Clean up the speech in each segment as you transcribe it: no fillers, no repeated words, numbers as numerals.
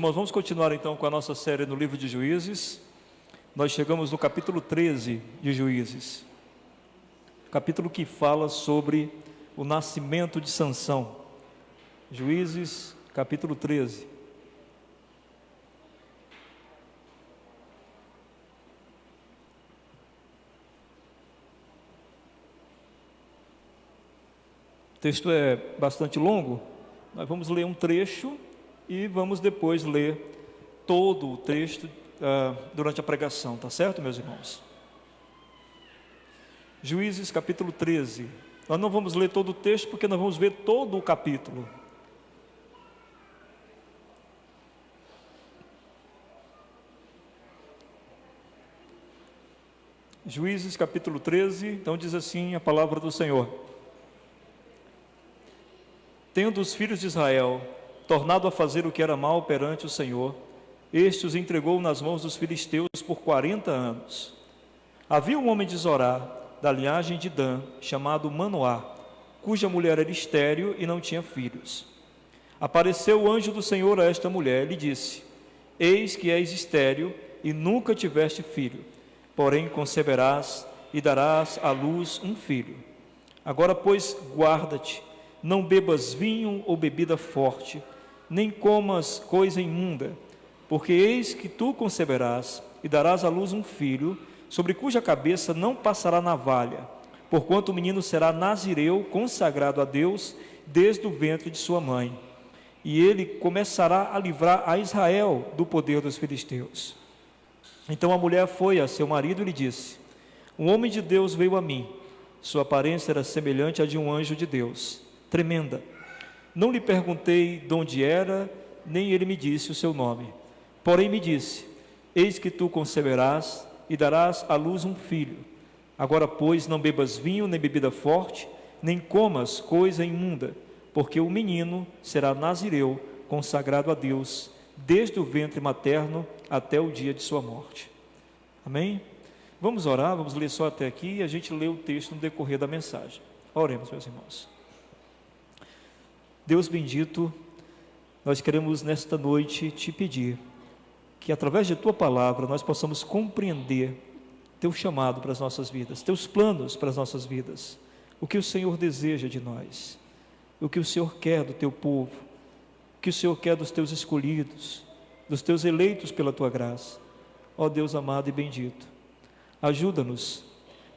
Irmãos, vamos continuar então com a nossa série no livro de Juízes. Nós chegamos no capítulo 13 de Juízes, capítulo que fala sobre o nascimento de Sansão. Juízes, capítulo 13. O texto é bastante longo, nós vamos ler um trecho e vamos depois ler todo o texto durante a pregação, tá certo, meus irmãos? Juízes capítulo 13, nós não vamos ler todo o texto porque nós vamos ver todo o capítulo. Juízes capítulo 13, então diz assim a palavra do Senhor: Tendo os filhos de Israel tornado a fazer o que era mal perante o Senhor, este os entregou nas mãos dos filisteus por 40 anos. Havia um homem de Zorá, da linhagem de Dan, chamado Manoá, cuja mulher era estéril e não tinha filhos. Apareceu o anjo do Senhor a esta mulher e lhe disse: Eis que és estéril e nunca tiveste filho, porém conceberás e darás à luz um filho. Agora, pois, guarda-te, não bebas vinho ou bebida forte, nem comas coisa imunda, porque eis que tu conceberás e darás à luz um filho, sobre cuja cabeça não passará navalha, porquanto o menino será nazireu, consagrado a Deus, desde o ventre de sua mãe. E ele começará a livrar a Israel do poder dos filisteus. Então a mulher foi a seu marido e lhe disse: Um homem de Deus veio a mim, sua aparência era semelhante à de um anjo de Deus, tremenda. Não lhe perguntei de onde era, nem ele me disse o seu nome. Porém me disse: Eis que tu conceberás e darás à luz um filho. Agora, pois, não bebas vinho, nem bebida forte, nem comas coisa imunda, porque o menino será nazireu, consagrado a Deus, desde o ventre materno até o dia de sua morte. Amém? Vamos orar, vamos ler só até aqui e a gente lê o texto no decorrer da mensagem. Oremos, meus irmãos. Deus bendito, nós queremos nesta noite te pedir que através de tua palavra nós possamos compreender teu chamado para as nossas vidas, teus planos para as nossas vidas, o que o Senhor deseja de nós, o que o Senhor quer do teu povo, o que o Senhor quer dos teus escolhidos, dos teus eleitos pela tua graça. Ó Deus amado e bendito, ajuda-nos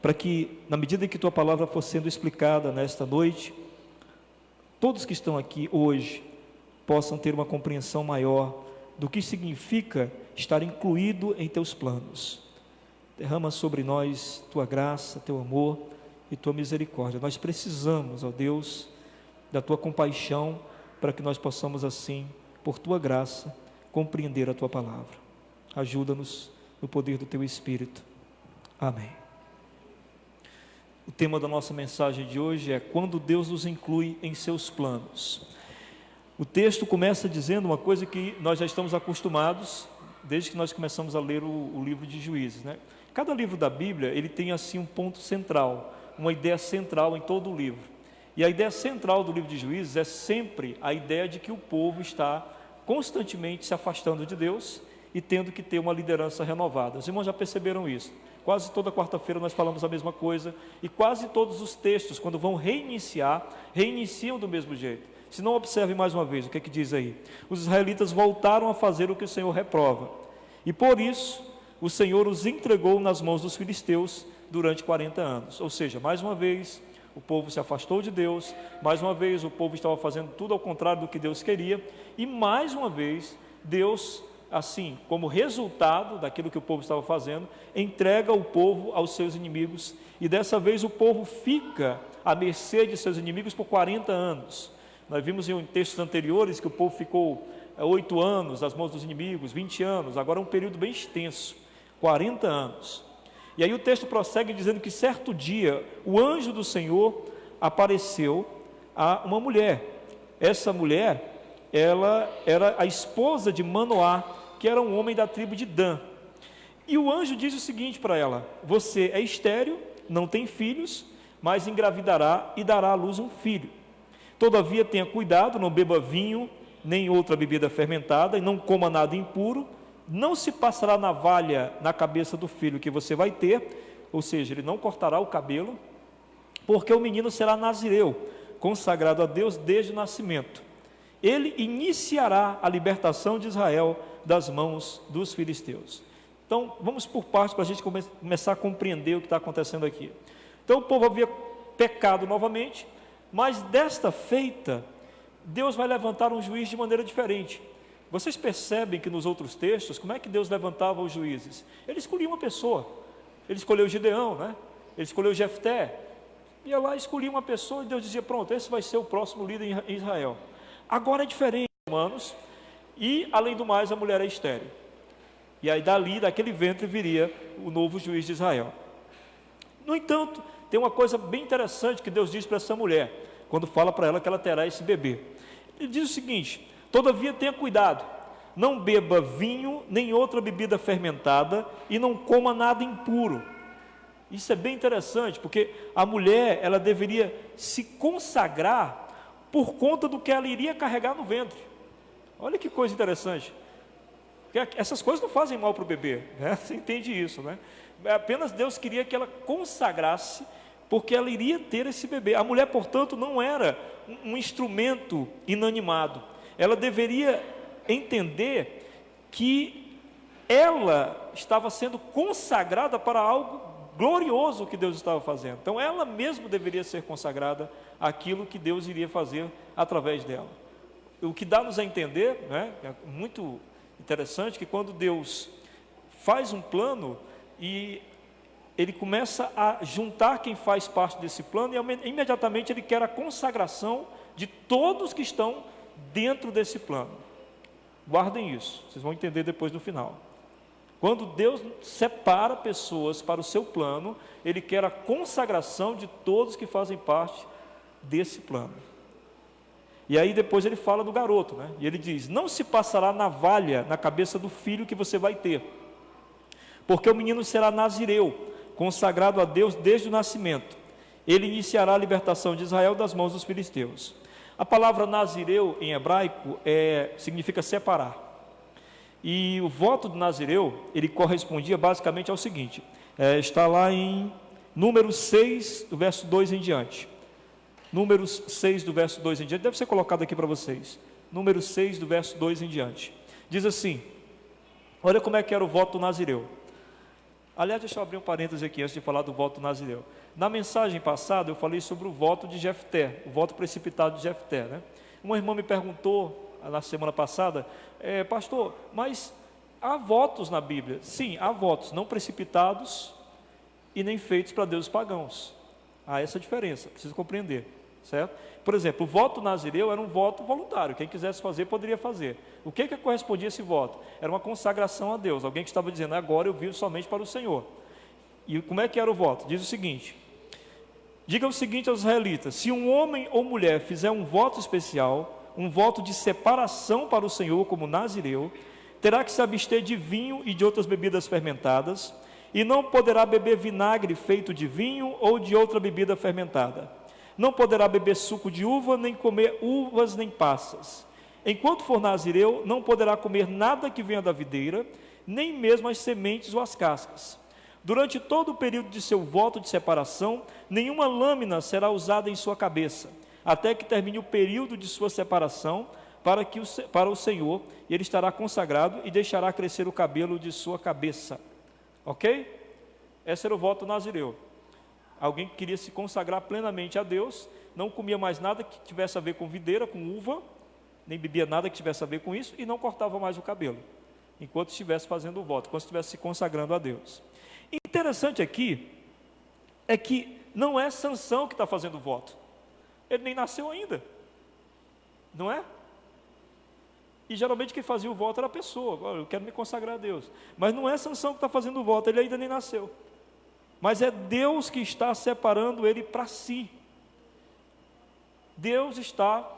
para que, na medida em que tua palavra for sendo explicada nesta noite, todos que estão aqui hoje possam ter uma compreensão maior do que significa estar incluído em teus planos. Derrama sobre nós tua graça, teu amor e tua misericórdia. Nós precisamos, ó Deus, da tua compaixão para que nós possamos assim, por tua graça, compreender a tua palavra. Ajuda-nos no poder do teu Espírito. Amém. O tema da nossa mensagem de hoje é quando Deus nos inclui em seus planos. O texto começa dizendo uma coisa que nós já estamos acostumados desde que nós começamos a ler o livro de Juízes, né? Cada livro da Bíblia, ele tem assim um ponto central, uma ideia central em todo o livro. E a ideia central do livro de Juízes é sempre a ideia de que o povo está constantemente se afastando de Deus e tendo que ter uma liderança renovada. Os irmãos já perceberam isso? Quase toda quarta-feira nós falamos a mesma coisa, e quase todos os textos, quando vão reiniciam do mesmo jeito. Se não, observe mais uma vez o que é que diz aí. Os israelitas voltaram a fazer o que o Senhor reprova, e por isso o Senhor os entregou nas mãos dos filisteus durante 40 anos. Ou seja, mais uma vez o povo se afastou de Deus, mais uma vez o povo estava fazendo tudo ao contrário do que Deus queria, e mais uma vez Deus, assim, como resultado daquilo que o povo estava fazendo, entrega o povo aos seus inimigos, e dessa vez o povo fica à mercê de seus inimigos por 40 anos. Nós vimos em textos anteriores que o povo ficou 8 anos nas mãos dos inimigos, 20 anos, agora é um período bem extenso, 40 anos. E aí o texto prossegue dizendo que certo dia o anjo do Senhor apareceu a uma mulher. Essa mulher, ela era a esposa de Manoá, que era um homem da tribo de Dan. E o anjo diz o seguinte para ela: você é estéril, não tem filhos, mas engravidará e dará à luz um filho. Todavia tenha cuidado, não beba vinho nem outra bebida fermentada, e não coma nada impuro. Não se passará navalha na cabeça do filho que você vai ter, ou seja, ele não cortará o cabelo, porque o menino será nazireu, consagrado a Deus desde o nascimento. Ele iniciará a libertação de Israel das mãos dos filisteus. Então, vamos por partes para a gente começar a compreender o que está acontecendo aqui. Então, o povo havia pecado novamente, mas desta feita, Deus vai levantar um juiz de maneira diferente. Vocês percebem que nos outros textos, como é que Deus levantava os juízes? Ele escolhia uma pessoa. Ele escolheu Gideão, né? Ele escolheu Jefté. Ia lá, escolhia uma pessoa e Deus dizia, pronto, esse vai ser o próximo líder em Israel. Agora é diferente, irmãos, e além do mais a mulher é estéril. E aí dali, daquele ventre, viria o novo juiz de Israel. No entanto, tem uma coisa bem interessante que Deus diz para essa mulher, quando fala para ela que ela terá esse bebê. Ele diz o seguinte: todavia tenha cuidado, não beba vinho, nem outra bebida fermentada, e não coma nada impuro. Isso é bem interessante, porque a mulher, ela deveria se consagrar por conta do que ela iria carregar no ventre. Olha que coisa interessante. Essas coisas não fazem mal para o bebê, né? Você entende isso, né? Apenas Deus queria que ela consagrasse, porque ela iria ter esse bebê. A mulher, portanto, não era um instrumento inanimado. Ela deveria entender que ela estava sendo consagrada para algo glorioso que Deus estava fazendo. Então, ela mesma deveria ser consagrada àquilo que Deus iria fazer através dela. O que dá-nos a entender, né, é muito interessante, que quando Deus faz um plano e ele começa a juntar quem faz parte desse plano, e imediatamente ele quer a consagração de todos que estão dentro desse plano. Guardem isso, vocês vão entender depois no final. Quando Deus separa pessoas para o seu plano, ele quer a consagração de todos que fazem parte desse plano. E aí depois ele fala do garoto, né? E ele diz, não se passará navalha na cabeça do filho que você vai ter, porque o menino será nazireu, consagrado a Deus desde o nascimento. Ele iniciará a libertação de Israel das mãos dos filisteus. A palavra nazireu em hebraico significa separar. E o voto do nazireu, ele correspondia basicamente ao seguinte, está lá em Números 6, do verso 2 em diante. Números 6, do verso 2 em diante, deve ser colocado aqui para vocês. Números 6, do verso 2 em diante. Diz assim, olha como é que era o voto do nazireu. Aliás, deixa eu abrir um parêntese aqui antes de falar do voto do nazireu. Na mensagem passada eu falei sobre o voto de Jefté, o voto precipitado de Jefté, né? Uma irmã me perguntou na semana passada, pastor, mas há votos na Bíblia? Sim, há votos, não precipitados e nem feitos para deuses pagãos. Há essa diferença, precisa compreender, certo? Por exemplo, o voto nazireu era um voto voluntário, quem quisesse fazer, poderia fazer. O que correspondia a esse voto? Era uma consagração a Deus, alguém que estava dizendo, agora eu vivo somente para o Senhor. E como é que era o voto? Diz o seguinte, diga o seguinte aos israelitas, se um homem ou mulher fizer um voto especial, um voto de separação para o Senhor como nazireu, terá que se abster de vinho e de outras bebidas fermentadas, e não poderá beber vinagre feito de vinho ou de outra bebida fermentada. Não poderá beber suco de uva, nem comer uvas nem passas. Enquanto for nazireu, não poderá comer nada que venha da videira, nem mesmo as sementes ou as cascas. Durante todo o período de seu voto de separação, nenhuma lâmina será usada em sua cabeça, até que termine o período de sua separação para o Senhor, e ele estará consagrado e deixará crescer o cabelo de sua cabeça. Ok? Esse era o voto nazireu. Alguém que queria se consagrar plenamente a Deus, não comia mais nada que tivesse a ver com videira, com uva, nem bebia nada que tivesse a ver com isso, e não cortava mais o cabelo, enquanto estivesse fazendo o voto, enquanto estivesse se consagrando a Deus. Interessante aqui, é que não é Sansão que está fazendo o voto, ele nem nasceu ainda, não é? E geralmente quem fazia o voto era a pessoa, agora eu quero me consagrar a Deus, mas não é Sansão que está fazendo o voto, ele ainda nem nasceu, mas é Deus que está separando ele para si. Deus está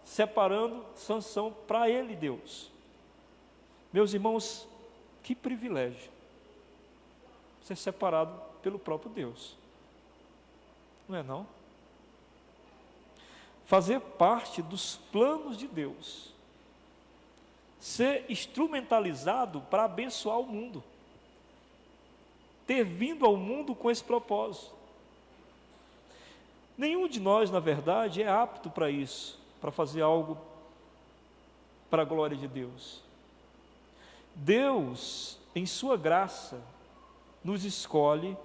separando Sansão para ele, Deus. Meus irmãos, que privilégio ser separado pelo próprio Deus, não é não? Fazer parte dos planos de Deus, ser instrumentalizado para abençoar o mundo, ter vindo ao mundo com esse propósito. Nenhum de nós, na verdade, é apto para isso, para fazer algo para a glória de Deus. Deus, em sua graça, nos escolhe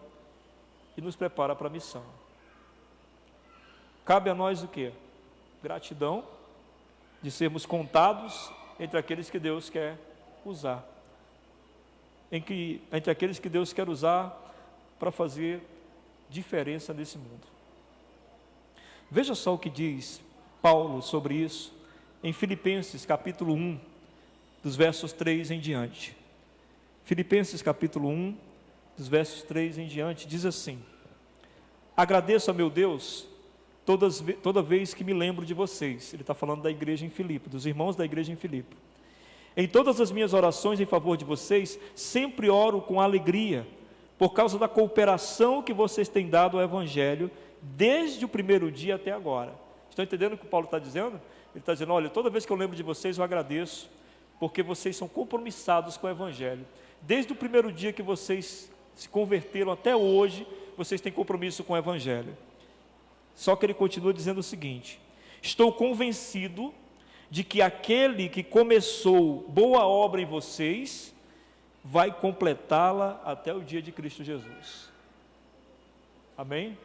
e nos prepara para a missão. Cabe a nós o quê? Gratidão, de sermos contados entre aqueles que Deus quer usar. Entre aqueles que Deus quer usar para fazer diferença nesse mundo. Veja só o que diz Paulo sobre isso em Filipenses capítulo 1, dos versos 3 em diante. Filipenses capítulo 1, dos versos 3 em diante, diz assim: agradeço a meu Deus toda vez que me lembro de vocês. Ele está falando da igreja em Filipe, dos irmãos da igreja em Filipe. Em todas as minhas orações em favor de vocês, sempre oro com alegria, por causa da cooperação que vocês têm dado ao Evangelho, desde o primeiro dia até agora. Estão entendendo o que o Paulo está dizendo? Ele está dizendo, olha, toda vez que eu lembro de vocês, eu agradeço, porque vocês são compromissados com o Evangelho. Desde o primeiro dia que vocês se converteram até hoje, vocês têm compromisso com o Evangelho. Só que ele continua dizendo o seguinte: estou convencido de que aquele que começou boa obra em vocês, vai completá-la até o dia de Cristo Jesus. Amém?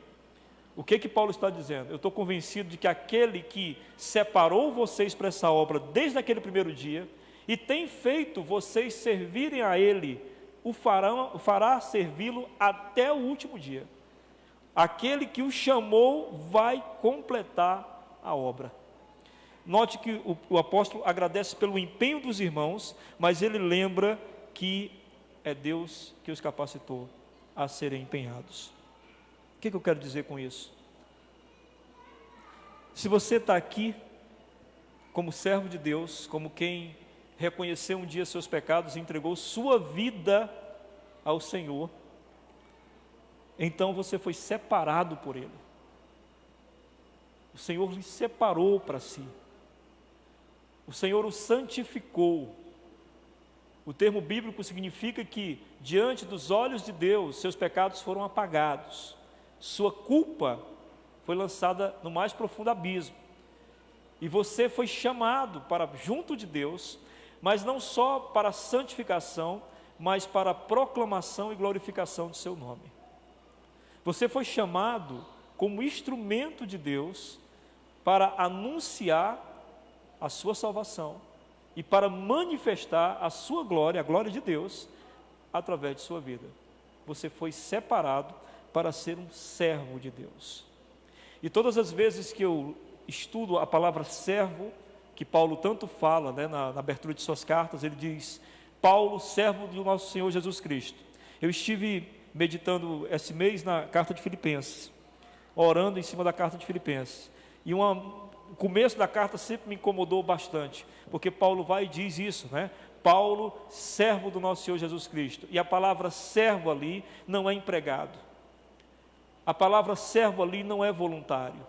O que Paulo está dizendo? Eu estou convencido de que aquele que separou vocês para essa obra desde aquele primeiro dia, e tem feito vocês servirem a Ele, o fará servi-lo até o último dia. Aquele que o chamou vai completar a obra. Note que o apóstolo agradece pelo empenho dos irmãos, mas ele lembra que é Deus que os capacitou a serem empenhados. O que eu quero dizer com isso? Se você está aqui como servo de Deus, como quem reconheceu um dia seus pecados e entregou sua vida ao Senhor, então você foi separado por Ele. O Senhor lhe separou para si. O Senhor o santificou. O termo bíblico significa que, diante dos olhos de Deus, seus pecados foram apagados. Sua culpa foi lançada no mais profundo abismo. E você foi chamado para junto de Deus, mas não só para a santificação, mas para a proclamação e glorificação de seu nome. Você foi chamado como instrumento de Deus para anunciar a sua salvação e para manifestar a sua glória, a glória de Deus, através de sua vida. Você foi separado para ser um servo de Deus. E todas as vezes que eu estudo a palavra servo, que Paulo tanto fala, na abertura de suas cartas, ele diz, Paulo, servo do nosso Senhor Jesus Cristo. Eu estive meditando esse mês na carta de Filipenses, orando em cima da carta de Filipenses, e o começo da carta sempre me incomodou bastante, porque Paulo vai e diz isso, Paulo, servo do nosso Senhor Jesus Cristo, e a palavra servo ali não é empregado, a palavra servo ali não é voluntário,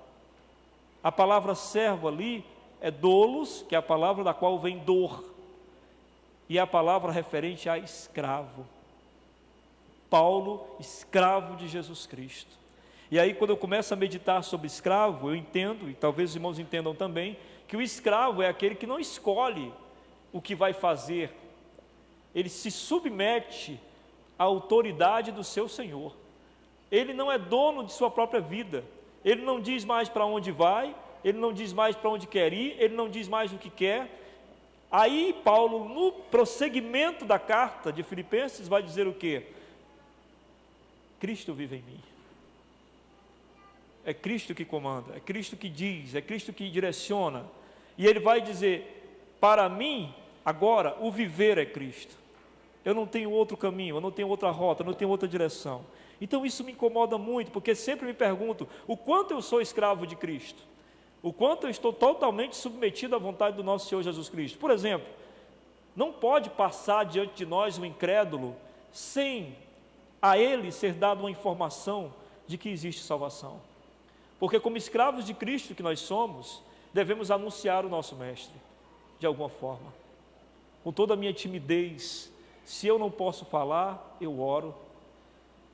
a palavra servo ali é doulos, que é a palavra da qual vem dor, e a palavra referente a escravo. Paulo, escravo de Jesus Cristo. E aí quando eu começo a meditar sobre escravo, eu entendo, e talvez os irmãos entendam também, que o escravo é aquele que não escolhe o que vai fazer, ele se submete à autoridade do seu Senhor. Ele não é dono de sua própria vida, ele não diz mais para onde vai, ele não diz mais para onde quer ir, ele não diz mais o que quer. Aí Paulo, no prosseguimento da carta de Filipenses, vai dizer o quê? Cristo vive em mim. É Cristo que comanda, é Cristo que diz, é Cristo que direciona. E ele vai dizer, para mim, agora, o viver é Cristo. Eu não tenho outro caminho, eu não tenho outra rota, eu não tenho outra direção. Então isso me incomoda muito, porque sempre me pergunto, o quanto eu sou escravo de Cristo? O quanto eu estou totalmente submetido à vontade do nosso Senhor Jesus Cristo? Por exemplo, não pode passar diante de nós um incrédulo sem a ele ser dado uma informação de que existe salvação. Porque como escravos de Cristo que nós somos, devemos anunciar o nosso Mestre, de alguma forma. com toda a minha timidez. Se eu não posso falar, eu oro.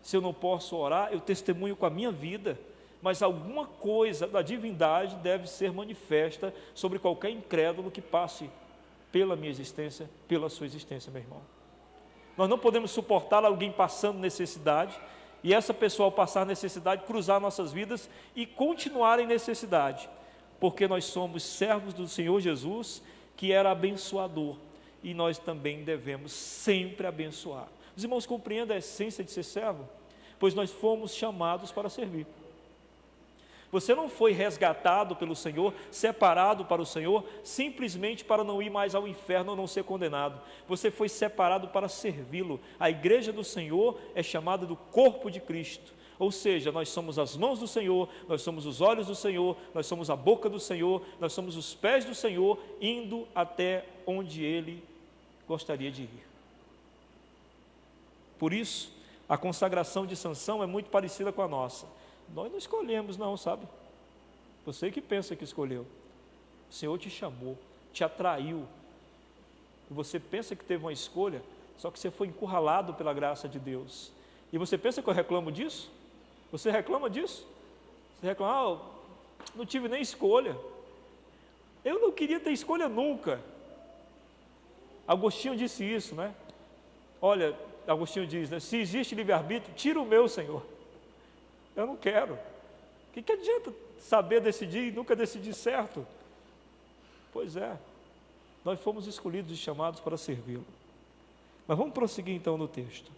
Se eu não posso orar, eu testemunho com a minha vida. Mas alguma coisa da divindade deve ser manifesta sobre qualquer incrédulo que passe pela minha existência, pela sua existência, meu irmão. Nós não podemos suportar alguém passando necessidade, e essa pessoa, ao passar necessidade, cruzar nossas vidas e continuar em necessidade, porque nós somos servos do Senhor Jesus, que era abençoador, e nós também devemos sempre abençoar. Os irmãos compreendem a essência de ser servo? Pois nós fomos chamados para servir. Você não foi resgatado pelo Senhor, separado para o Senhor, simplesmente para não ir mais ao inferno ou não ser condenado. Você foi separado para servi-lo. A igreja do Senhor é chamada do corpo de Cristo. Ou seja, nós somos as mãos do Senhor, nós somos os olhos do Senhor, nós somos a boca do Senhor, nós somos os pés do Senhor, indo até onde Ele gostaria de ir. Por isso, a consagração de Sansão é muito parecida com a nossa. Nós não escolhemos não, sabe? Você que pensa que escolheu. O Senhor te chamou, te atraiu. E você pensa que teve uma escolha, só que você foi encurralado pela graça de Deus. E você pensa que eu reclamo disso? Você reclama disso? Você reclama, não tive nem escolha. Eu não queria ter escolha nunca. Agostinho disse isso, né? Olha, Agostinho diz, né? Se existe livre-arbítrio, tira o meu, Senhor. Eu não quero. O que adianta saber decidir e nunca decidir certo? Pois é, nós fomos escolhidos e chamados para servi-lo. Mas vamos prosseguir então no texto.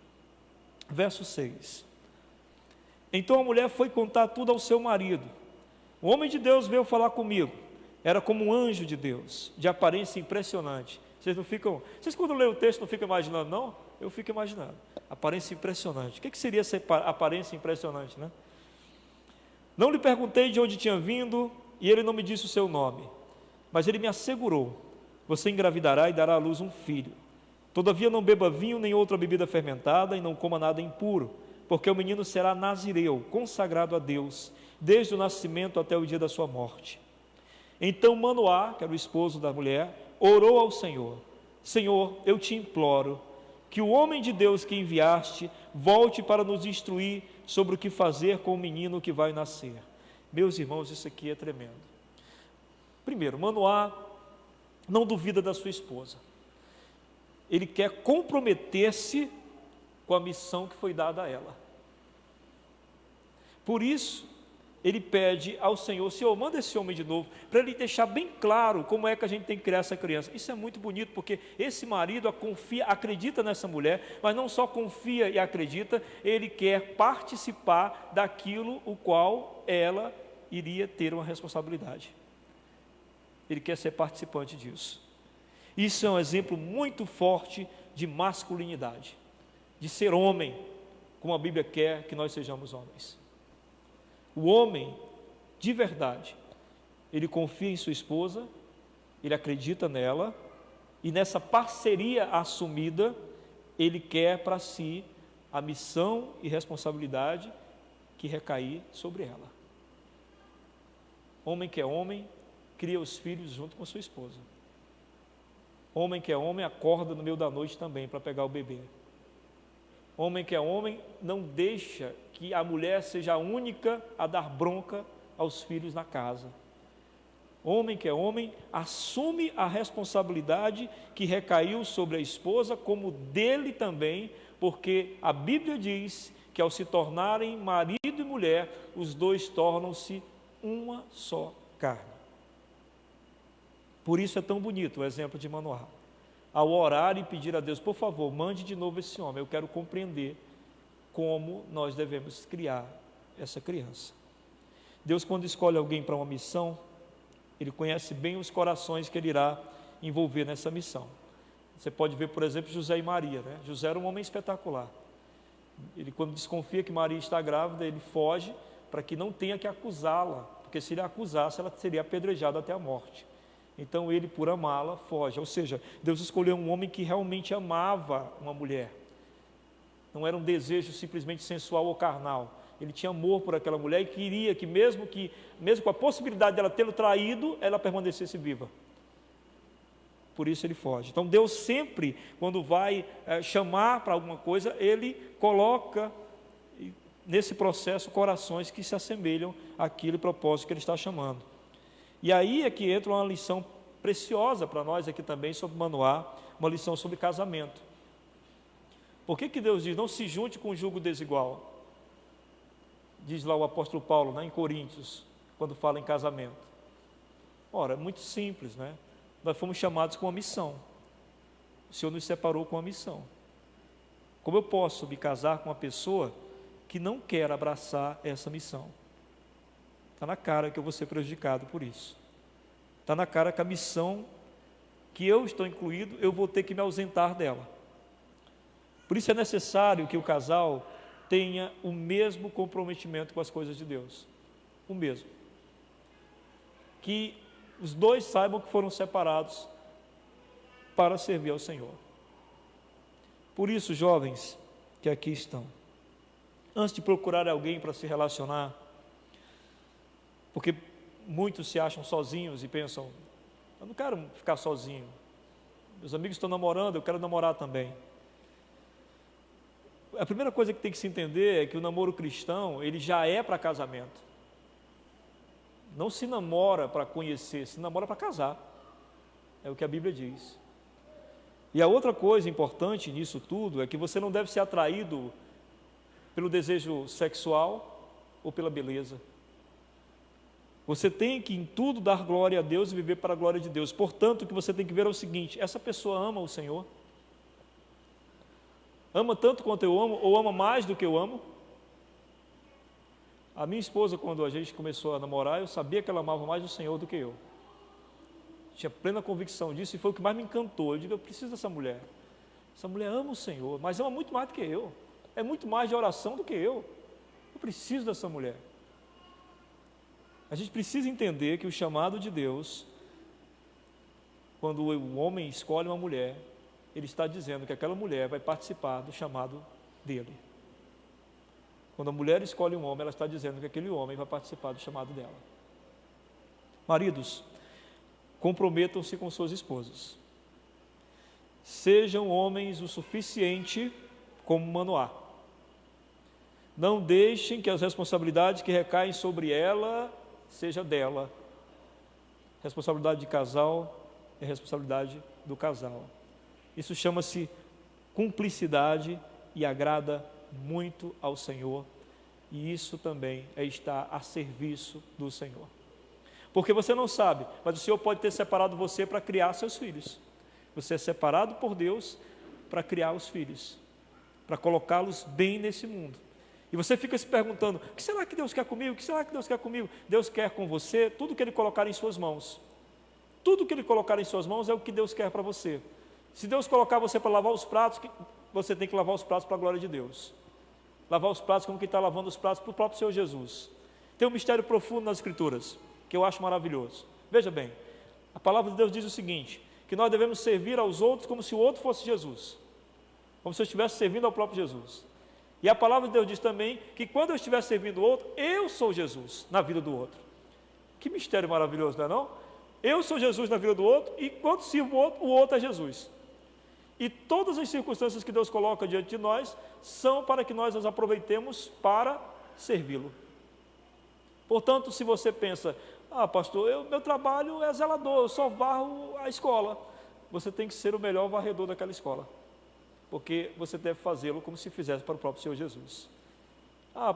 Verso 6. Então a mulher foi contar tudo ao seu marido. O homem de Deus veio falar comigo. Era como um anjo de Deus, de aparência impressionante. Vocês quando lêem o texto não ficam imaginando, não? Eu fico imaginando. Aparência impressionante. O que seria essa aparência impressionante, né? Não lhe perguntei de onde tinha vindo, e ele não me disse o seu nome. Mas ele me assegurou: você engravidará e dará à luz um filho. Todavia não beba vinho nem outra bebida fermentada, e não coma nada impuro, porque o menino será nazireu, consagrado a Deus, desde o nascimento até o dia da sua morte. Então Manoá, que era o esposo da mulher, orou ao Senhor: Senhor, eu te imploro que o homem de Deus que enviaste volte para nos instruir sobre o que fazer com o menino que vai nascer. Meus irmãos, isso aqui é tremendo. Primeiro, Manoá não duvida da sua esposa. Ele quer comprometer-se com a missão que foi dada a ela. Por isso, ele pede ao Senhor: Senhor, manda esse homem de novo, para ele deixar bem claro como é que a gente tem que criar essa criança. Isso é muito bonito, porque esse marido acredita nessa mulher, mas não só confia e acredita, ele quer participar daquilo o qual ela iria ter uma responsabilidade. Ele quer ser participante disso. Isso é um exemplo muito forte de masculinidade, de ser homem, como a Bíblia quer que nós sejamos homens. O homem, de verdade, ele confia em sua esposa, ele acredita nela, e nessa parceria assumida, ele quer para si a missão e responsabilidade que recair sobre ela. Homem que é homem, cria os filhos junto com sua esposa. Homem que é homem, acorda no meio da noite também para pegar o bebê. Homem que é homem, não deixa que a mulher seja a única a dar bronca aos filhos na casa. Homem que é homem, assume a responsabilidade que recaiu sobre a esposa, como dele também, porque a Bíblia diz que ao se tornarem marido e mulher, os dois tornam-se uma só carne. Por isso é tão bonito o exemplo de Manoá. Ao orar e pedir a Deus: por favor, mande de novo esse homem, eu quero compreender como nós devemos criar essa criança. Deus, quando escolhe alguém para uma missão, Ele conhece bem os corações que Ele irá envolver nessa missão. Você pode ver, por exemplo, José e Maria, né? José era um homem espetacular. Ele, quando desconfia que Maria está grávida, ele foge para que não tenha que acusá-la, porque se ele a acusasse, ela seria apedrejada até a morte. Então ele, por amá-la, foge. Ou seja, Deus escolheu um homem que realmente amava uma mulher. Não era um desejo simplesmente sensual ou carnal. Ele tinha amor por aquela mulher e queria que mesmo com a possibilidade dela tê-lo traído, ela permanecesse viva. por isso ele foge. Então Deus sempre, quando vai chamar para alguma coisa, Ele coloca nesse processo corações que se assemelham àquele propósito que Ele está chamando. E aí é que entra uma lição preciosa para nós aqui também sobre Manoá, uma lição sobre casamento. Por que Deus diz, não se junte com o jugo desigual? Diz lá o apóstolo Paulo, né, em Coríntios, quando fala em casamento. Ora, é muito simples, né? Nós fomos chamados com uma missão. O Senhor nos separou com uma missão. Como eu posso me casar com uma pessoa que não quer abraçar essa missão? Está na cara que eu vou ser prejudicado por isso. Está na cara que a missão que eu estou incluído, eu vou ter que me ausentar dela. Por isso é necessário que o casal tenha o mesmo comprometimento com as coisas de Deus. O mesmo. Que os dois saibam que foram separados para servir ao Senhor. Por isso, jovens que aqui estão, antes de procurar alguém para se relacionar, porque muitos se acham sozinhos e pensam, eu não quero ficar sozinho, meus amigos estão namorando, eu quero namorar também. A primeira coisa que tem que se entender é que o namoro cristão, ele já é para casamento. Não se namora para conhecer, se namora para casar. É o que a Bíblia diz. E a outra coisa importante nisso tudo é que você não deve ser atraído pelo desejo sexual ou pela beleza. Você tem que em tudo dar glória a Deus e viver para a glória de Deus. Portanto, o que você tem que ver é o seguinte, essa pessoa ama o Senhor? Ama tanto quanto eu amo ou ama mais do que eu amo? A minha esposa, quando a gente começou a namorar, eu sabia que ela amava mais o Senhor do que eu. Tinha plena convicção disso e foi o que mais me encantou. Eu digo, eu preciso dessa mulher. Essa mulher ama o Senhor, mas ama muito mais do que eu. É muito mais de oração do que eu. Eu preciso dessa mulher. A gente precisa entender que o chamado de Deus, quando o homem escolhe uma mulher, ele está dizendo que aquela mulher vai participar do chamado dele. Quando a mulher escolhe um homem, ela está dizendo que aquele homem vai participar do chamado dela. Maridos, comprometam-se com suas esposas. Sejam homens o suficiente como Manoá. Não deixem que as responsabilidades que recaem sobre ela seja dela. Responsabilidade de casal é responsabilidade do casal. Isso chama-se cumplicidade e agrada muito ao Senhor, e isso também é estar a serviço do Senhor. Porque você não sabe, mas o Senhor pode ter separado você para criar seus filhos. Você é separado por Deus para criar os filhos, para colocá-los bem nesse mundo. E você fica se perguntando, o que será que Deus quer comigo? O que será que Deus quer comigo? Deus quer com você tudo que Ele colocar em suas mãos. Tudo que Ele colocar em suas mãos é o que Deus quer para você. Se Deus colocar você para lavar os pratos, você tem que lavar os pratos para a glória de Deus. Lavar os pratos como quem está lavando os pratos para o próprio Senhor Jesus. Tem um mistério profundo nas Escrituras, que eu acho maravilhoso. Veja bem, a palavra de Deus diz o seguinte, que nós devemos servir aos outros como se o outro fosse Jesus. Como se eu estivesse servindo ao próprio Jesus. E a palavra de Deus diz também que quando eu estiver servindo o outro, eu sou Jesus na vida do outro. Que mistério maravilhoso, não é não? Eu sou Jesus na vida do outro e quando sirvo o outro é Jesus. E todas as circunstâncias que Deus coloca diante de nós são para que nós as aproveitemos para servi-lo. Portanto, se você pensa, pastor, meu trabalho é zelador, eu só varro a escola. Você tem que ser o melhor varredor daquela escola, porque você deve fazê-lo como se fizesse para o próprio Senhor Jesus.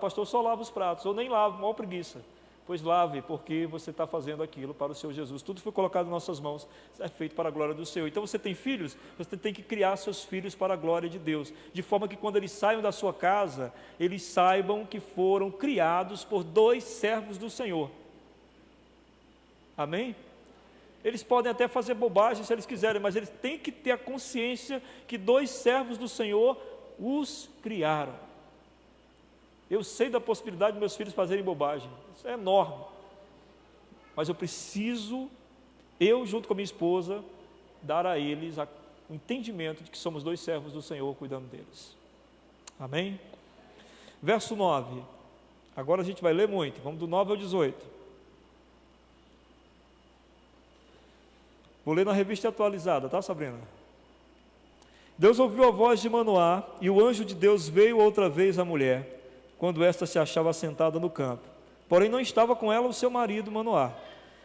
Pastor, eu só lavo os pratos, ou nem lavo, maior preguiça. Pois lave, porque você está fazendo aquilo para o Senhor Jesus. Tudo foi colocado em nossas mãos, é feito para a glória do Senhor. Então você tem filhos, você tem que criar seus filhos para a glória de Deus, de forma que quando eles saiam da sua casa, eles saibam que foram criados por dois servos do Senhor. Amém? Eles podem até fazer bobagem se eles quiserem, mas eles têm que ter a consciência que dois servos do Senhor os criaram. Eu sei da possibilidade de meus filhos fazerem bobagem, isso é enorme, mas eu preciso, eu junto com a minha esposa, dar a eles o entendimento de que somos dois servos do Senhor cuidando deles. Amém? Verso 9, agora a gente vai ler muito, vamos do 9 ao 18. Vou ler na revista atualizada, tá, Sabrina? Deus ouviu a voz de Manoá, e o anjo de Deus veio outra vez à mulher, quando esta se achava sentada no campo. Porém não estava com ela o seu marido Manoá.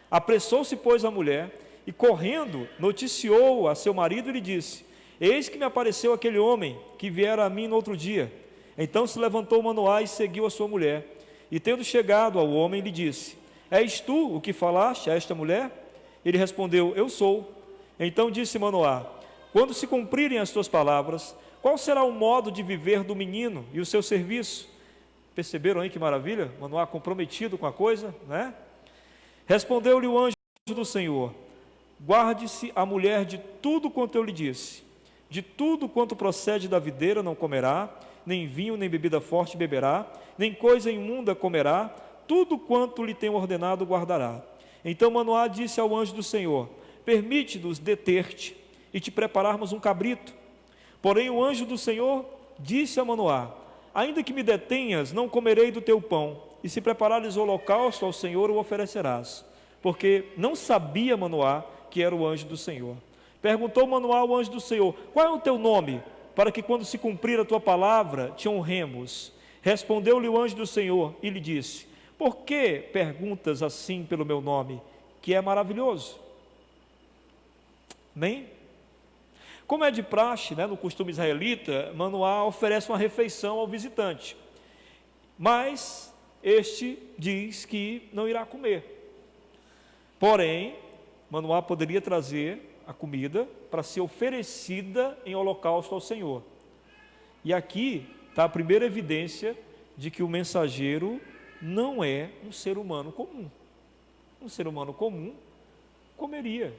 Apressou-se, pois, a mulher, e correndo, noticiou a seu marido e lhe disse: eis que me apareceu aquele homem que viera a mim no outro dia. Então se levantou Manoá e seguiu a sua mulher. E tendo chegado ao homem, lhe disse: és tu o que falaste a esta mulher? Ele respondeu: eu sou. Então disse Manoá: quando se cumprirem as tuas palavras, qual será o modo de viver do menino e o seu serviço? Perceberam aí que maravilha? Manoá comprometido com a coisa, né? Respondeu-lhe o anjo do Senhor: guarde-se a mulher de tudo quanto eu lhe disse. De tudo quanto procede da videira não comerá, nem vinho nem bebida forte beberá, nem coisa imunda comerá, tudo quanto lhe tenho ordenado guardará. Então Manoá disse ao anjo do Senhor: permite-nos deter-te e te prepararmos um cabrito. Porém o anjo do Senhor disse a Manoá: ainda que me detenhas, não comerei do teu pão, e se preparares holocausto ao Senhor, o oferecerás. Porque não sabia Manoá que era o anjo do Senhor. Perguntou Manoá ao anjo do Senhor: qual é o teu nome, para que quando se cumprir a tua palavra, te honremos? Respondeu-lhe o anjo do Senhor e lhe disse: por que perguntas assim pelo meu nome, que é maravilhoso? Amém? Como é de praxe, né, no costume israelita, Manoá oferece uma refeição ao visitante, mas este diz que não irá comer. Porém, Manoá poderia trazer a comida para ser oferecida em holocausto ao Senhor. E aqui está a primeira evidência de que o mensageiro não é um ser humano comum. Um ser humano comum comeria.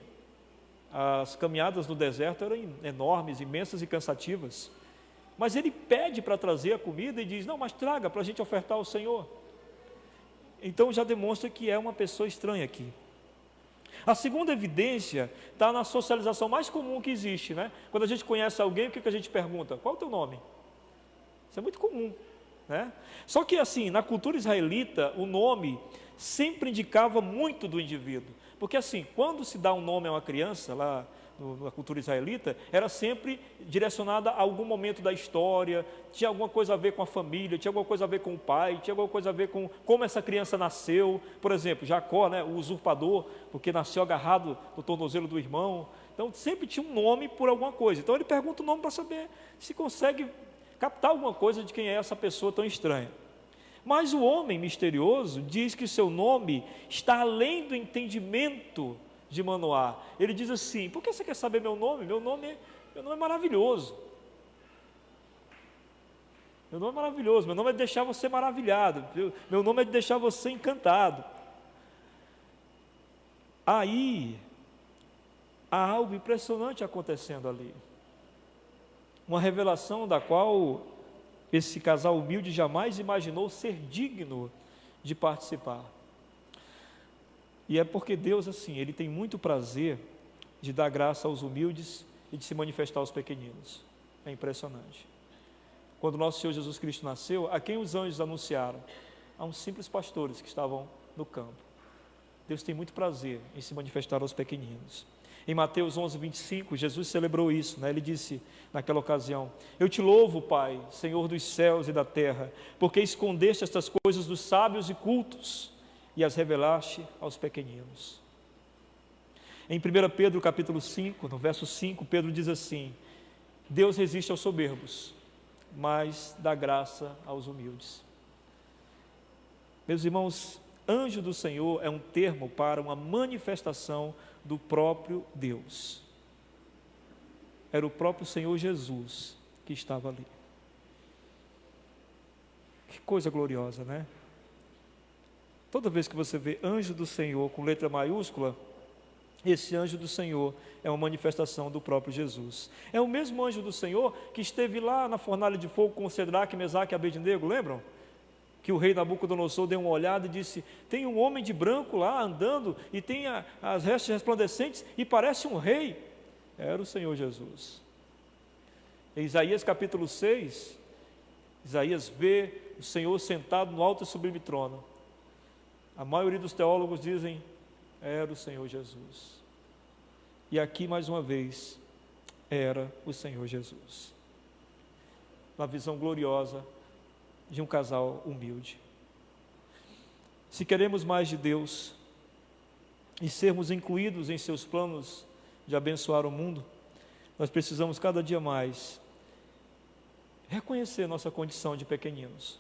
As caminhadas no deserto eram enormes, imensas e cansativas. Mas ele pede para trazer a comida e diz: não, mas traga para a gente ofertar ao Senhor. Então já demonstra que é uma pessoa estranha aqui. A segunda evidência está na socialização mais comum que existe, né? Quando a gente conhece alguém, o que a gente pergunta? Qual é o teu nome? Isso é muito comum, né? Só que assim, na cultura israelita, o nome sempre indicava muito do indivíduo. Porque assim, quando se dá um nome a uma criança, lá na cultura israelita, era sempre direcionada a algum momento da história, tinha alguma coisa a ver com a família, tinha alguma coisa a ver com o pai, tinha alguma coisa a ver com como essa criança nasceu. Por exemplo, Jacó, né, o usurpador, porque nasceu agarrado no tornozelo do irmão. Então sempre tinha um nome por alguma coisa. Então ele pergunta o nome para saber se consegue captar alguma coisa de quem é essa pessoa tão estranha. Mas o homem misterioso diz que seu nome está além do entendimento de Manoá. Ele diz assim: por que você quer saber meu nome? Meu nome é maravilhoso. Meu nome é maravilhoso, meu nome é de deixar você maravilhado, meu nome é de deixar você encantado. Aí, há algo impressionante acontecendo ali. Uma revelação da qual esse casal humilde jamais imaginou ser digno de participar. E é porque Deus, assim, Ele tem muito prazer de dar graça aos humildes e de se manifestar aos pequeninos. É impressionante. Quando nosso Senhor Jesus Cristo nasceu, a quem os anjos anunciaram? A uns simples pastores que estavam no campo. Deus tem muito prazer em se manifestar aos pequeninos. Em Mateus 11, 25, Jesus celebrou isso, né? Ele disse naquela ocasião: eu te louvo, Pai, Senhor dos céus e da terra, porque escondeste estas coisas dos sábios e cultos e as revelaste aos pequeninos. Em 1 Pedro capítulo 5, no verso 5, Pedro diz assim: Deus resiste aos soberbos, mas dá graça aos humildes. Meus irmãos, anjo do Senhor é um termo para uma manifestação do próprio Deus. Era o próprio Senhor Jesus que estava ali. Que coisa gloriosa, né? Toda vez que você vê anjo do Senhor com letra maiúscula, esse anjo do Senhor é uma manifestação do próprio Jesus. É o mesmo anjo do Senhor que esteve lá na fornalha de fogo com Cedraque, Mesaque e Abednego, lembram? Que o rei Nabucodonosor deu uma olhada e disse: tem um homem de branco lá andando e tem as vestes resplandecentes e parece um rei. Era o Senhor Jesus. Em Isaías capítulo 6, Isaías vê o Senhor sentado no alto e sublime trono. A maioria dos teólogos dizem: era o Senhor Jesus. E aqui, mais uma vez, era o Senhor Jesus, na visão gloriosa de um casal humilde. Se queremos mais de Deus e sermos incluídos em seus planos de abençoar o mundo, nós precisamos cada dia mais reconhecer nossa condição de pequeninos.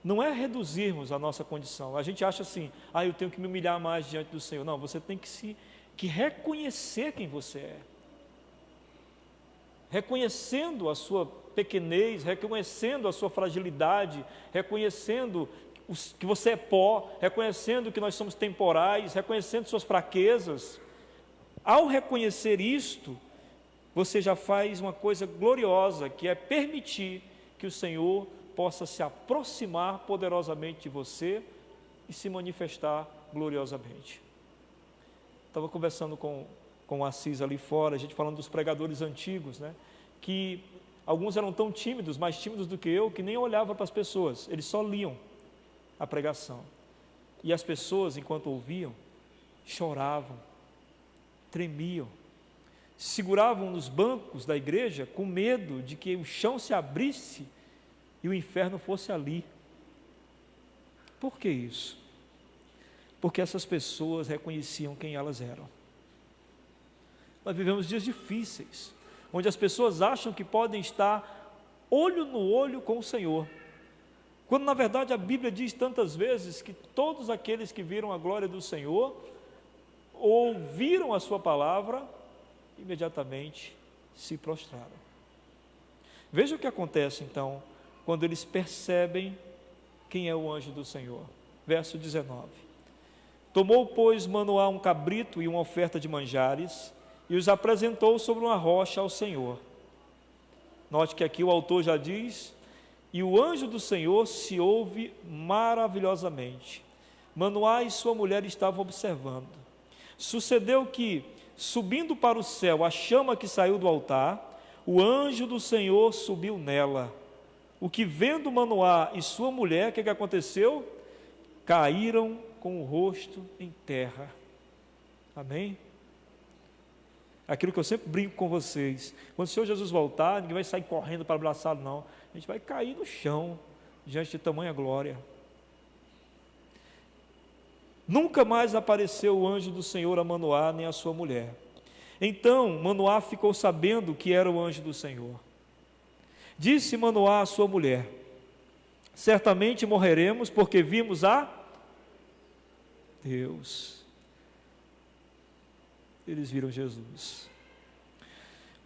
Não é reduzirmos a nossa condição. A gente acha assim, eu tenho que me humilhar mais diante do Senhor. Não, você tem que reconhecer quem você é. Reconhecendo a sua pequenez, reconhecendo a sua fragilidade, reconhecendo que você é pó, reconhecendo que nós somos temporais, reconhecendo suas fraquezas. Ao reconhecer isto, você já faz uma coisa gloriosa, que é permitir que o Senhor possa se aproximar poderosamente de você e se manifestar gloriosamente. Estava conversando com o Assis ali fora, a gente falando dos pregadores antigos, né? Que alguns eram tão tímidos, mais tímidos do que eu, que nem olhavam para as pessoas, eles só liam a pregação. E as pessoas, enquanto ouviam, choravam, tremiam, seguravam nos bancos da igreja com medo de que o chão se abrisse e o inferno fosse ali. Por que isso? Porque essas pessoas reconheciam quem elas eram. Nós vivemos dias difíceis, onde as pessoas acham que podem estar olho no olho com o Senhor, quando na verdade a Bíblia diz tantas vezes que todos aqueles que viram a glória do Senhor, ouviram a sua palavra, imediatamente se prostraram. Veja o que acontece então, quando eles percebem quem é o anjo do Senhor. Verso 19: Tomou, pois, Manoá um cabrito e uma oferta de manjares, e os apresentou sobre uma rocha ao Senhor. Note que aqui o autor já diz: e o anjo do Senhor se ouve maravilhosamente. Manoá e sua mulher estavam observando. Sucedeu que, subindo para o céu a chama que saiu do altar, o anjo do Senhor subiu nela. O que, vendo Manoá e sua mulher, o que aconteceu? Caíram com o rosto em terra. Amém? Aquilo que eu sempre brinco com vocês: quando o Senhor Jesus voltar, ninguém vai sair correndo para abraçá-lo, não. A gente vai cair no chão diante de tamanha glória. Nunca mais apareceu o anjo do Senhor a Manoá nem a sua mulher. Então Manoá ficou sabendo que era o anjo do Senhor. Disse Manoá à sua mulher: certamente morreremos, porque vimos a Deus. Eles viram Jesus.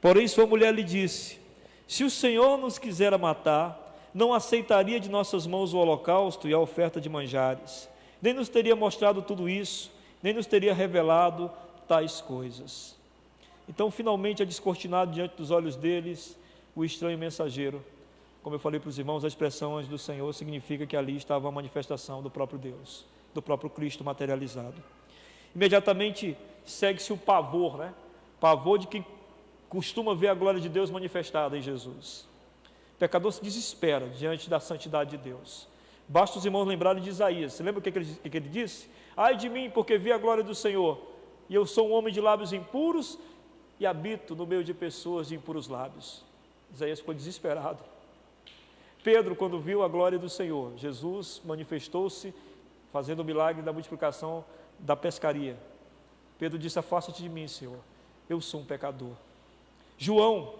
Porém sua mulher lhe disse: se o Senhor nos quisera matar, não aceitaria de nossas mãos o holocausto e a oferta de manjares, nem nos teria mostrado tudo isso, nem nos teria revelado tais coisas. Então finalmente é descortinado diante dos olhos deles o estranho mensageiro. Como eu falei para os irmãos, a expressão anjo do Senhor significa que ali estava a manifestação do próprio Deus, do próprio Cristo materializado. Imediatamente segue-se o pavor, né? Pavor de quem costuma ver a glória de Deus manifestada em Jesus. O pecador se desespera diante da santidade de Deus. Basta os irmãos lembrarem de Isaías. Você lembra o que ele disse? Ai de mim, porque vi a glória do Senhor, e eu sou um homem de lábios impuros, e habito no meio de pessoas de impuros lábios. Isaías ficou desesperado. Pedro, quando viu a glória do Senhor, Jesus manifestou-se fazendo o milagre da multiplicação da pescaria. Pedro disse: afasta-te de mim, Senhor, eu sou um pecador. João,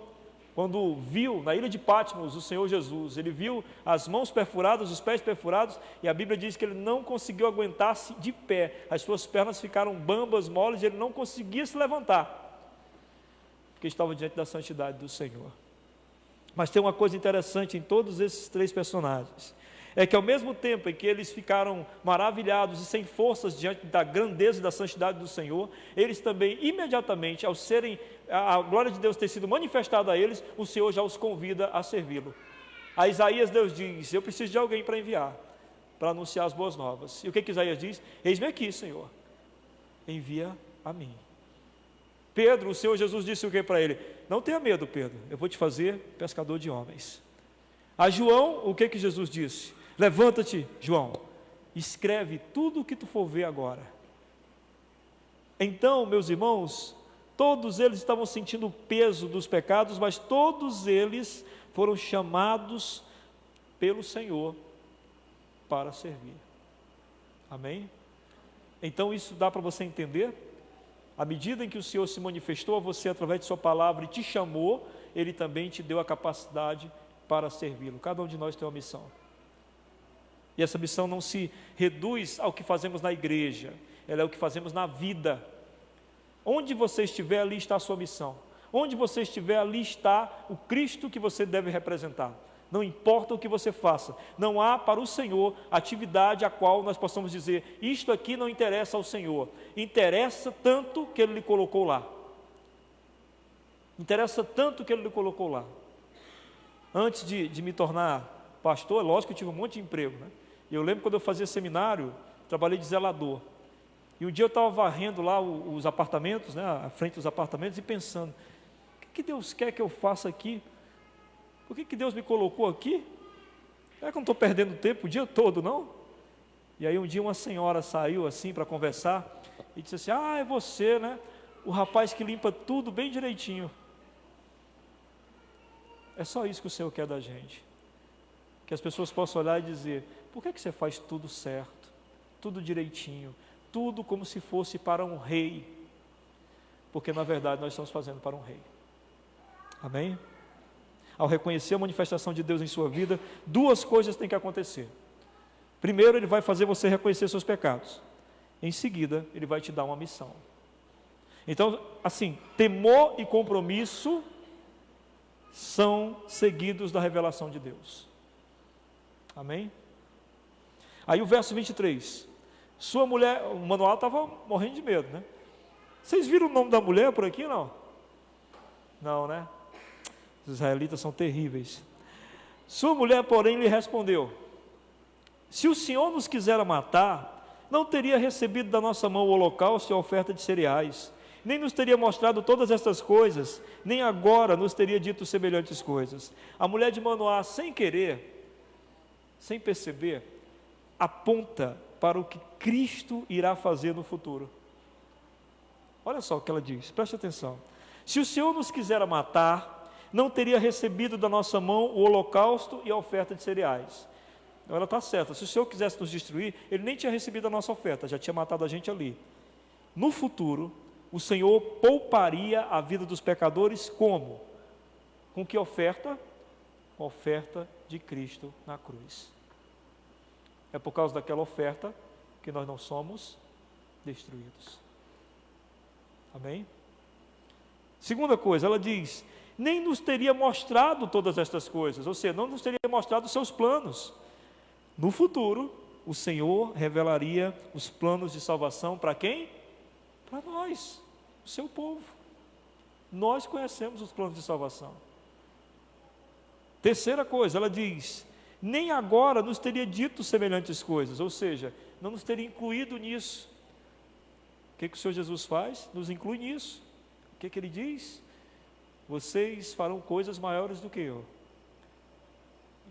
quando viu na ilha de Patmos o Senhor Jesus, ele viu as mãos perfuradas, os pés perfurados, e a Bíblia diz que ele não conseguiu aguentar-se de pé, as suas pernas ficaram bambas, moles, e ele não conseguia se levantar, porque estava diante da santidade do Senhor. Mas tem uma coisa interessante em todos esses três personagens, é que ao mesmo tempo em que eles ficaram maravilhados e sem forças diante da grandeza e da santidade do Senhor, eles também imediatamente, ao serem a glória de Deus ter sido manifestada a eles, o Senhor já os convida a servi-lo. A Isaías Deus diz: eu preciso de alguém para enviar, para anunciar as boas novas. E o que Isaías diz? Eis-me aqui, Senhor, envia a mim. Pedro, o Senhor Jesus disse o que para ele? Não tenha medo, Pedro, eu vou te fazer pescador de homens. A João, o que Jesus disse? Levanta-te, João, escreve tudo o que tu for ver agora. Então, meus irmãos, Todos eles estavam sentindo o peso dos pecados, mas todos eles foram chamados pelo Senhor para servir. Amém? Então isso dá para você entender? À medida em que o Senhor se manifestou a você através de sua palavra e te chamou, Ele também te deu a capacidade para servi-lo. Cada um de nós tem uma missão. E essa missão não se reduz ao que fazemos na igreja, ela é o que fazemos na vida. Onde você estiver, ali está a sua missão. Onde você estiver, ali está o Cristo que você deve representar. Não importa o que você faça, não há para o Senhor atividade a qual nós possamos dizer, isto aqui não interessa ao Senhor. Interessa tanto que Ele lhe colocou lá. Interessa tanto que Ele lhe colocou lá. Antes de me tornar pastor, lógico que eu tive um monte de emprego, né? E eu lembro quando eu fazia seminário, trabalhei de zelador. E um dia eu estava varrendo lá os apartamentos, né, à frente dos apartamentos, e pensando, o que Deus quer que eu faça aqui? Por que Deus me colocou aqui? É que eu não estou perdendo tempo o dia todo, não? E aí um dia uma senhora saiu assim para conversar, e disse assim, é você, né? O rapaz que limpa tudo bem direitinho. É só isso que o Senhor quer da gente. Que as pessoas possam olhar e dizer, por que você faz tudo certo? Tudo direitinho? Tudo como se fosse para um rei, porque na verdade nós estamos fazendo para um rei. Amém? Ao reconhecer a manifestação de Deus em sua vida, duas coisas têm que acontecer. Primeiro, Ele vai fazer você reconhecer seus pecados. Em seguida, Ele vai te dar uma missão. Então, assim, temor e compromisso são seguidos da revelação de Deus. Amém? Aí o verso 23. Sua mulher, o Manuel estava morrendo de medo, né? Vocês viram o nome da mulher por aqui, não? Não, né? Os israelitas são terríveis. Sua mulher, porém, lhe respondeu, se o Senhor nos quisera matar, não teria recebido da nossa mão o holocausto e a oferta de cereais, nem nos teria mostrado todas estas coisas, nem agora nos teria dito semelhantes coisas. A mulher de Manoá, sem querer, sem perceber, aponta para o que Cristo irá fazer no futuro. Olha só o que ela diz, preste atenção. Se o Senhor nos quisera matar, não teria recebido da nossa mão o holocausto e a oferta de cereais. Então, ela está certa, se o Senhor quisesse nos destruir, Ele nem tinha recebido a nossa oferta, já tinha matado a gente ali. No futuro, o Senhor pouparia a vida dos pecadores como? Com que oferta? Com a oferta de Cristo na cruz. É por causa daquela oferta que nós não somos destruídos. Amém? Segunda coisa, ela diz, nem nos teria mostrado todas estas coisas, ou seja, não nos teria mostrado os seus planos. No futuro, o Senhor revelaria os planos de salvação para quem? Para nós, o seu povo. Nós conhecemos os planos de salvação. Terceira coisa, ela diz, nem agora nos teria dito semelhantes coisas, ou seja, não nos teria incluído nisso. O que o Senhor Jesus faz? Nos inclui nisso. O que Ele diz? Vocês farão coisas maiores do que eu.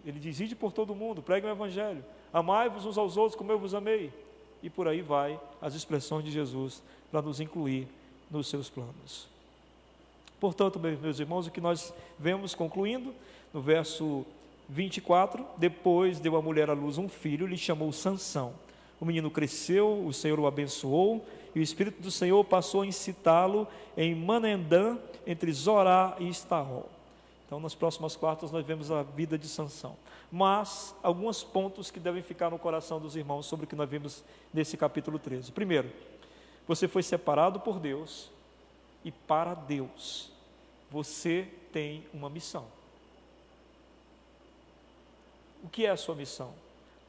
Ele diz, ide por todo mundo, preguem o Evangelho, amai-vos uns aos outros como eu vos amei. E por aí vai as expressões de Jesus para nos incluir nos seus planos. Portanto, meus irmãos, o que nós vemos concluindo, no verso 24, depois deu a mulher à luz um filho, lhe chamou Sansão. O menino cresceu, o Senhor o abençoou, e o Espírito do Senhor passou a incitá-lo em Manendã, entre Zorá e Estaol. Então, nas próximas quartas, nós vemos a vida de Sansão. Mas, alguns pontos que devem ficar no coração dos irmãos sobre o que nós vimos nesse capítulo 13. Primeiro, você foi separado por Deus, e para Deus, você tem uma missão. O que é a sua missão?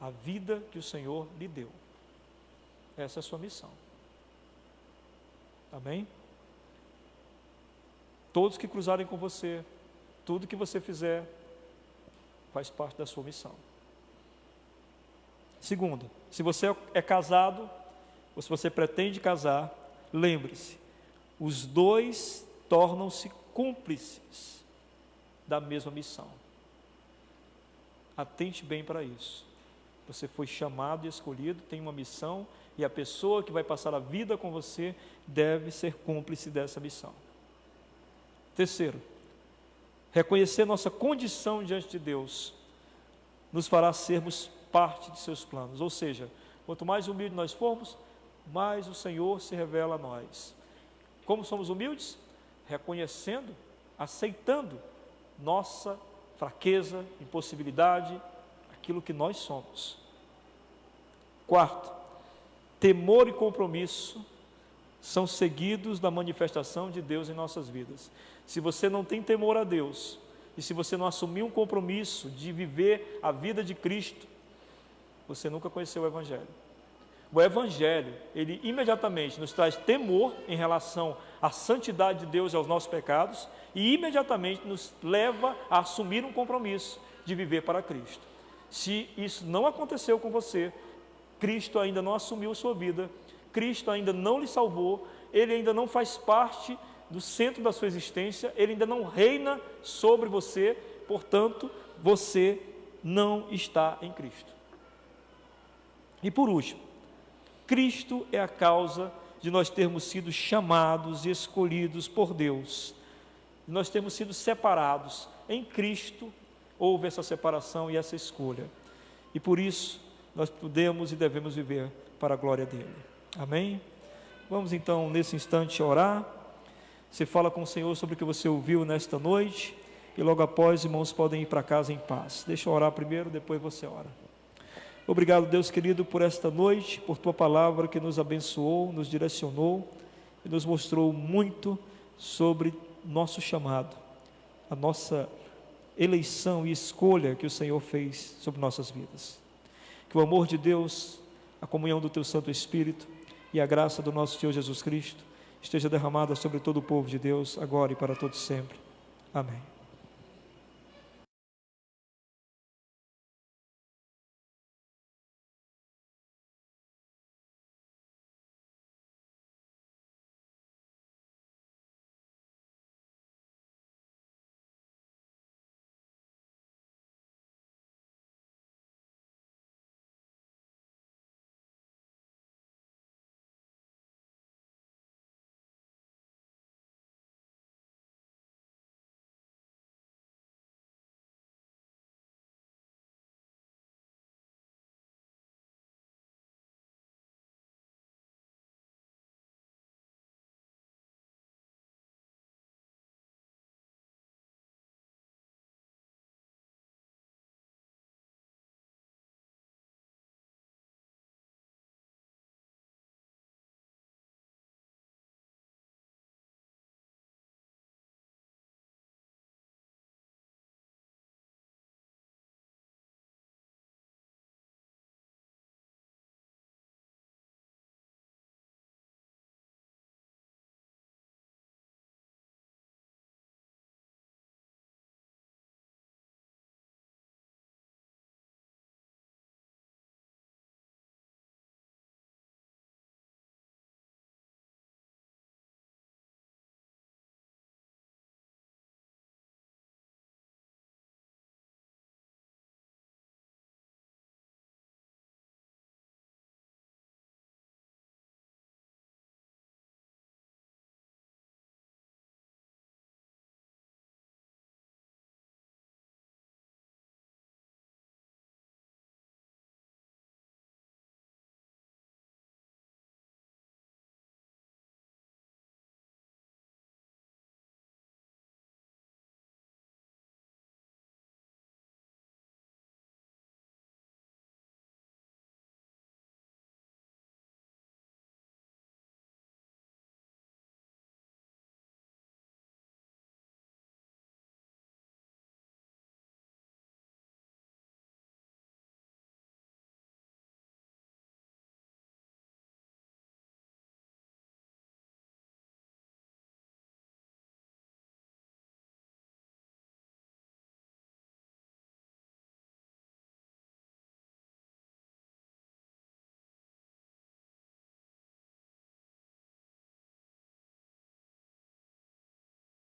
A vida que o Senhor lhe deu. Essa é a sua missão. Amém? Todos que cruzarem com você, tudo que você fizer, faz parte da sua missão. Segundo, se você é casado, ou se você pretende casar, lembre-se, os dois tornam-se cúmplices da mesma missão. Atente bem para isso. Você foi chamado e escolhido, tem uma missão, e a pessoa que vai passar a vida com você deve ser cúmplice dessa missão. Terceiro, reconhecer nossa condição diante de Deus nos fará sermos parte de seus planos. Ou seja, quanto mais humildes nós formos, mais o Senhor se revela a nós. Como somos humildes? Reconhecendo, aceitando nossa fraqueza, impossibilidade, aquilo que nós somos. Quarto, temor e compromisso são seguidos da manifestação de Deus em nossas vidas. Se você não tem temor a Deus, e se você não assumir um compromisso de viver a vida de Cristo, você nunca conheceu o Evangelho. O Evangelho, ele imediatamente nos traz temor em relação à santidade de Deus e aos nossos pecados, e imediatamente nos leva a assumir um compromisso de viver para Cristo. Se isso não aconteceu com você, Cristo ainda não assumiu a sua vida, Cristo ainda não lhe salvou, Ele ainda não faz parte do centro da sua existência, Ele ainda não reina sobre você, portanto, você não está em Cristo. E por último, Cristo é a causa de nós termos sido chamados e escolhidos por Deus. Nós temos sido separados. Em Cristo houve essa separação e essa escolha. E por isso nós podemos e devemos viver para a glória dele. Amém? Vamos então nesse instante orar. Você fala com o Senhor sobre o que você ouviu nesta noite. E logo após, irmãos, podem ir para casa em paz. Deixa eu orar primeiro, depois você ora. Obrigado, Deus querido, por esta noite, por Tua palavra que nos abençoou, nos direcionou e nos mostrou muito sobre nosso chamado, a nossa eleição e escolha que o Senhor fez sobre nossas vidas. Que o amor de Deus, a comunhão do Teu Santo Espírito e a graça do nosso Senhor Jesus Cristo esteja derramada sobre todo o povo de Deus, agora e para todos sempre. Amém.